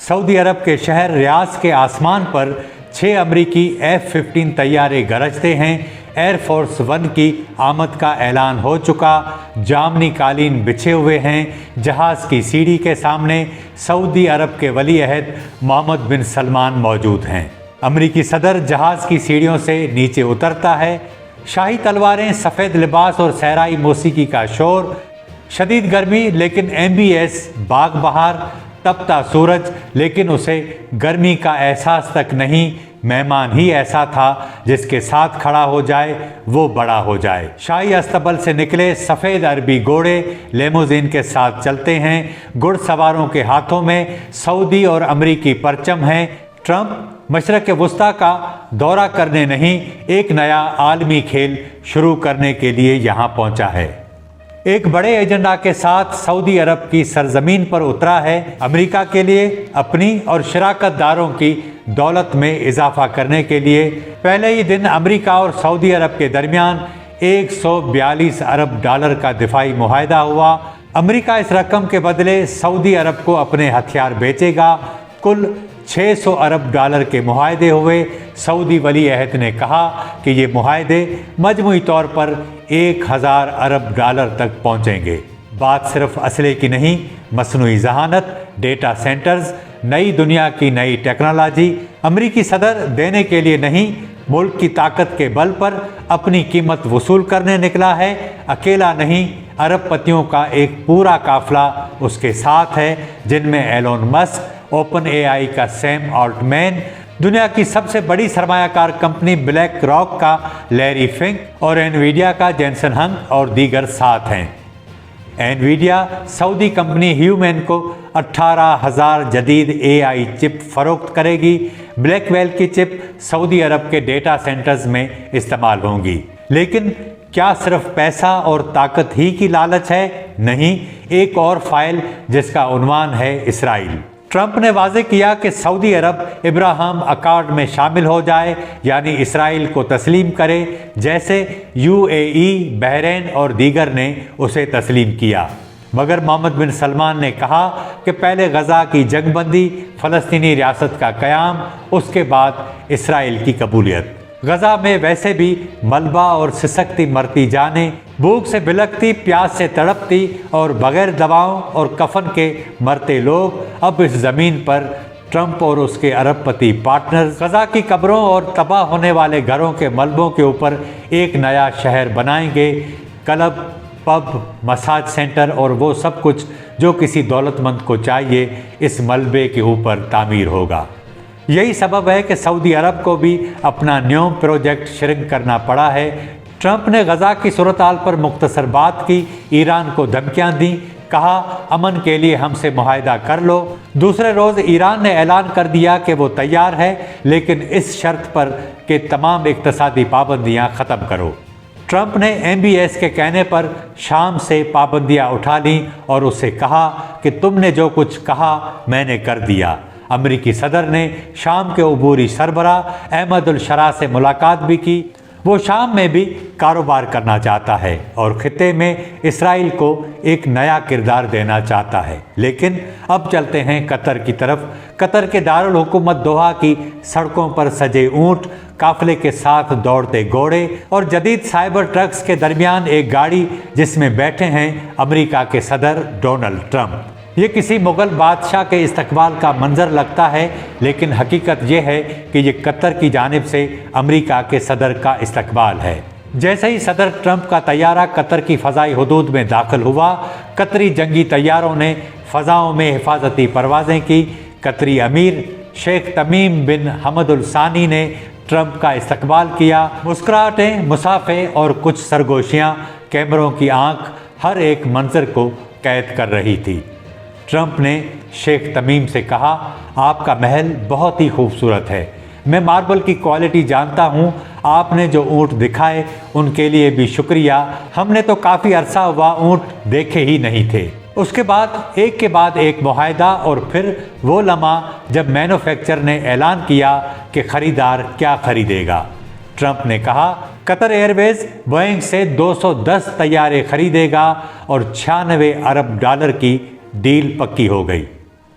Saudi अरब के शहर Riyadh के आसमान पर 6 अमरीकी F-15 तैयारे गरजते हैं। एयरफोर्स 1 की आमद का ऐलान हो चुका। जामनी कालीन बिछे हुए हैं। जहाज़ की सीढ़ी के सामने सऊदी अरब के वली अहद मोहम्मद बिन सलमान मौजूद हैं। अमरीकी सदर जहाज़ की सीढ़ियों से नीचे उतरता है। शाही तलवारें, सफ़ेद लिबास और सहराई मौसीकी का शोर। शदीद गर्मी लेकिन MBS बाग बहार। तपता सूरज लेकिन उसे गर्मी का एहसास तक नहीं। मेहमान ही ऐसा था जिसके साथ खड़ा हो जाए वो बड़ा हो जाए। शाही अस्तबल से निकले सफ़ेद अरबी घोड़े लेमोजीन के साथ चलते हैं। घुड़सवारों के हाथों में सऊदी और अमरीकी परचम हैं। ट्रंप मशरक़ वस्ता का दौरा करने नहीं, एक नया आलमी खेल शुरू करने के लिए यहाँ पहुँचा है। एक बड़े एजेंडा के साथ सऊदी अरब की सरजमीन पर उतरा है। अमेरिका के लिए अपनी और शराकतदारों की दौलत में इजाफा करने के लिए। पहले ही दिन अमेरिका और सऊदी अरब के दरमियान 142 अरब डॉलर का दिफाई मुआहदा हुआ। अमेरिका इस रकम के बदले सऊदी अरब को अपने हथियार बेचेगा। कुल 600 अरब डॉलर के मुआहदे हुए। सऊदी वली अहद ने कहा कि ये मुआहदे मजमूई तौर पर 1000 अरब डॉलर तक पहुंचेंगे। बात सिर्फ असले की नहीं, मसनूई जहानत, डेटा सेंटर्स, नई दुनिया की नई टेक्नोलॉजी। अमरीकी सदर देने के लिए नहीं, मुल्क की ताकत के बल पर अपनी कीमत वसूल करने निकला है। अकेला नहीं, अरबपतियों का एक पूरा काफिला उसके साथ है, जिनमें एलोन मस्क, OpenAI का सैम ऑल्टमैन, दुनिया की सबसे बड़ी सरमायाकार कंपनी ब्लैक रॉक का लैरी फिंक और एनवीडिया का जेंसन हंग और दीगर साथ हैं। एनवीडिया सऊदी कंपनी ह्यूमेन को 18,000 जदीद AI चिप फरोख्त करेगी। ब्लैकवेल की चिप सऊदी अरब के डेटा सेंटर्स में इस्तेमाल होंगी। लेकिन क्या सिर्फ पैसा और ताकत ही की लालच है? नहीं, एक और फाइल जिसका उन्वान है इसराइल। ट्रंप ने वाज़ेह किया कि सऊदी अरब इब्राहिम अकॉर्ड में शामिल हो जाए, यानी इसराइल को तस्लीम करे, जैसे UAE, बहरीन और दीगर ने उसे तस्लीम किया। मगर मोहम्मद बिन सलमान ने कहा कि पहले गज़ा की जंगबंदी, फ़लस्तीनी रियासत का क़याम, उसके बाद इसराइल की कबूलियत। गज़ा में वैसे भी मलबा और सिसकती मरती जाने, भूख से बिलखती, प्यास से तड़पती और बग़ैर दवाओं और कफन के मरते लोग अब इस ज़मीन पर ट्रंप और उसके अरबपति पार्टनर्स गज़ा की कब्रों और तबाह होने वाले घरों के मलबों के ऊपर एक नया शहर बनाएंगे। क्लब, पब, मसाज सेंटर और वो सब कुछ जो किसी दौलतमंद को चाहिए इस मलबे के ऊपर तामीर होगा। यही सबब है कि सऊदी अरब को भी अपना न्यू प्रोजेक्ट श्रिंक करना पड़ा है। ट्रंप ने गज़ा की सूरत-हाल पर मुख्तसर बात की, ईरान को धमकियां दी, कहा अमन के लिए हमसे मुआहदा कर लो। दूसरे रोज़ ईरान ने ऐलान कर दिया कि वो तैयार है, लेकिन इस शर्त पर कि तमाम इक़्तिसादी पाबंदियां ख़त्म करो। ट्रंप ने MBS के कहने पर शाम से पाबंदियां उठा लीं और उससे कहा कि तुमने जो कुछ कहा मैंने कर दिया। अमरीकी सदर ने शाम के अबूरी सरबराह अहमद अल शरा से मुलाकात भी की। वो शाम में भी कारोबार करना चाहता है और खित्ते में इसराइल को एक नया किरदार देना चाहता है। लेकिन अब चलते हैं कतर की तरफ। कतर के दारुल हुकूमत दोहा की सड़कों पर सजे ऊँट, काफिले के साथ दौड़ते घोड़े और जदीद साइबर ट्रक्स के दरमियान एक गाड़ी जिसमें बैठे हैं अमेरिका के सदर डोनाल्ड ट्रंप। ये किसी मुग़ल बादशाह के इस्तकबाल का मंजर लगता है, लेकिन हकीकत ये है कि ये कतर की जानिब से अमेरिका के सदर का इस्तकबाल है। जैसे ही सदर ट्रंप का तैयारा कतर की फ़ज़ाई हदूद में दाखिल हुआ, कतरी जंगी तैयारों ने फ़ज़ाओं में हिफाजती परवाज़ें की। कतरी अमीर शेख तमीम बिन हमद अल सानी ने ट्रंप का इस्तकबाल किया। मुस्कुराहटें, मुसाफ़े और कुछ सरगोशियाँ, कैमरों की आँख हर एक मंजर को कैद कर रही थी। ट्रंप ने शेख तमीम से कहा, आपका महल बहुत ही खूबसूरत है, मैं मार्बल की क्वालिटी जानता हूँ, आपने जो ऊँट दिखाए उनके लिए भी शुक्रिया, हमने तो काफ़ी अरसा हुआ ऊँट देखे ही नहीं थे। उसके बाद एक मुआहदा और फिर वो लम्हा जब मैन्युफैक्चरर ने ऐलान किया कि ख़रीदार क्या ख़रीदेगा। ट्रंप ने कहा कतर एयरवेज बोइंग से 210 तैयारे खरीदेगा और 96 अरब डॉलर की डील पक्की हो गई।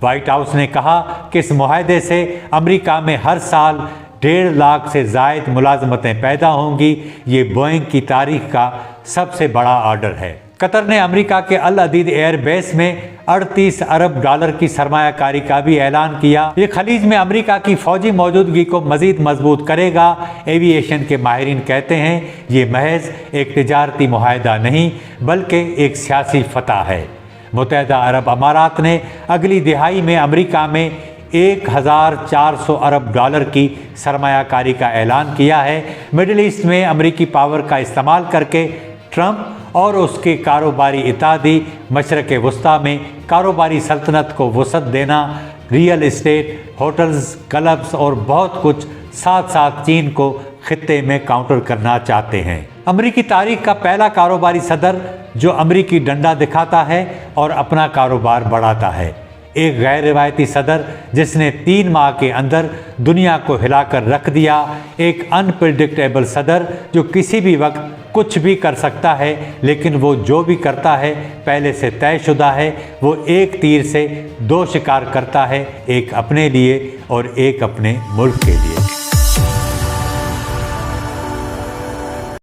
व्हाइट हाउस ने कहा कि इस मुआहदे से अमेरिका में हर साल 1.5 लाख से ज़ायद मुलाजमतें पैदा होंगी। ये बोइंग की तारीख का सबसे बड़ा ऑर्डर है। कतर ने अमेरिका के अल अदीद एयर बेस में 38 अरब डॉलर की सरमायाकारी का भी ऐलान किया। ये खलीज में अमेरिका की फौजी मौजूदगी को मजीद मजबूत करेगा। एविएशन के माहिरीन कहते हैं ये महज एक तिजारती मुआहदा नहीं बल्कि एक सियासी फतह है। मुत्तहिदा अरब अमारात ने अगली दिहाई में अमेरिका में 1400 अरब डॉलर की सरमायाकारी का ऐलान किया है। मिडिल ईस्ट में अमेरिकी पावर का इस्तेमाल करके ट्रंप और उसके कारोबारी इत्तेहादी मशरक़ वस्ता में कारोबारी सल्तनत को वसअत देना, रियल इस्टेट, होटल्स, क्लब्स और बहुत कुछ साथ साथ चीन को खित्ते में काउंटर करना चाहते हैं। अमेरिकी तारीख का पहला कारोबारी सदर जो अमेरिकी डंडा दिखाता है और अपना कारोबार बढ़ाता है। एक गैर रिवायती सदर जिसने 3 माह के अंदर दुनिया को हिलाकर रख दिया। एक अनप्रिडिक्टेबल सदर जो किसी भी वक्त कुछ भी कर सकता है, लेकिन वो जो भी करता है पहले से तयशुदा है। वो एक तीर से 2 शिकार करता है, एक अपने लिए और एक अपने मुल्क के लिए।